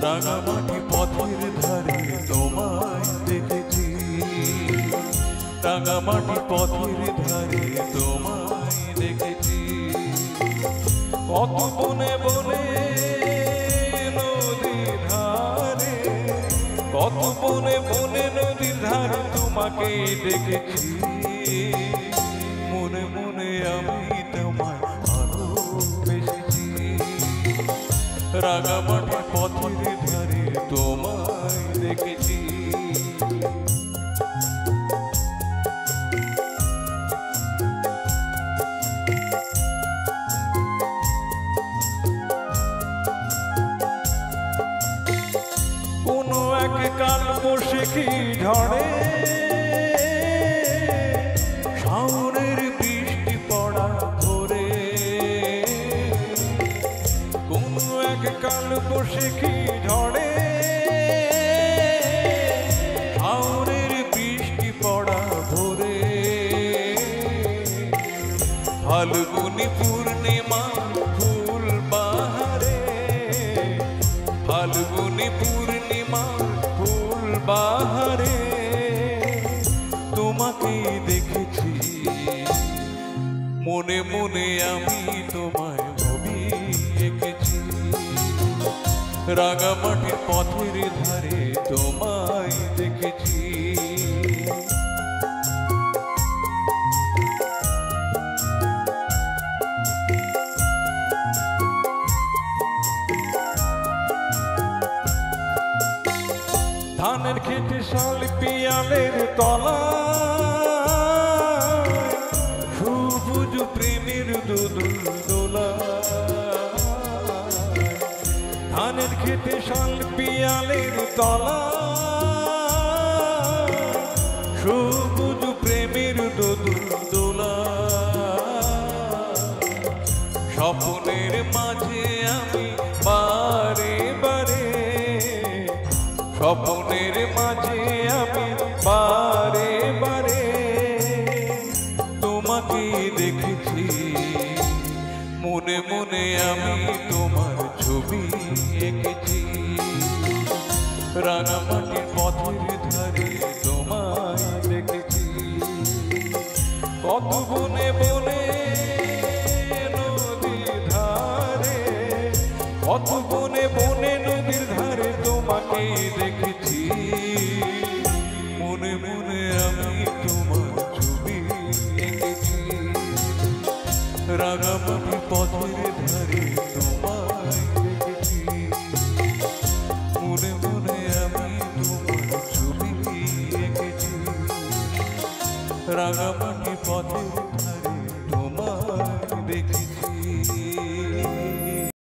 রাঙামাটি পথের ধারে তোমায় দেখেছি, রাঙামাটি পথের ধারে তোমায় দেখেছি। কত বনে বনে নদীর ধারে, কত বনে বনে নদীর ধারে তোমাকে দেখেছি। মনে মনে আমি তোমায় ভালোবেসেছি, রাঙামাটি পথের ধারে তোমায় দেখেছি। কোনো এক কাল বৈশাখী ঝড়ে শাওনের বৃষ্টি পড়া ধরে, কোনো এক কাল বৈশাখী ঝড়ে শাওনের বৃষ্টি পড়া ধরে, ফাল্গুনি পূর্ণিমা ফুল বাহারে, ফাল্গুনি পূর্ণিমা ফুল বাহারে তোমাকে দেখেছি। মনে মনে আমি তোমায় ছবি এঁকেছি, রাঙামাটির পথের ধারে তোমায় দেখেছি। ধানের খেতে শাল পিয়ালের তলা, সবুজ প্রেমের দুদুল দোলা। ধানের খেতে শাল পিয়ালের তলা, সবুজ প্রেমের দুদুল দোলা। স্বপ্নের মাঝে আমি বারে বারে, স্বপ্নের মাঝে আমি বারে বারে তোমাকে দেখেছি। মনে মনে আমি তোমার ছবি এঁকেছি, রাঙামাটির পথের ধারে তোমায় দেখেছি। কত বনে বনে নদীর ধারে, কত বনে বনে নদীর ধারে তোমাকে দেখেছি। মনে মনে আমি তোমার ছবি এঁকেছি, রাঙামাটি পথের ধারে তোমায় দেখেছি। মনে মনে আমি তোমার ছবি এঁকেছি, রাঙামাটি পথের ধারে তোমায় দেখেছি।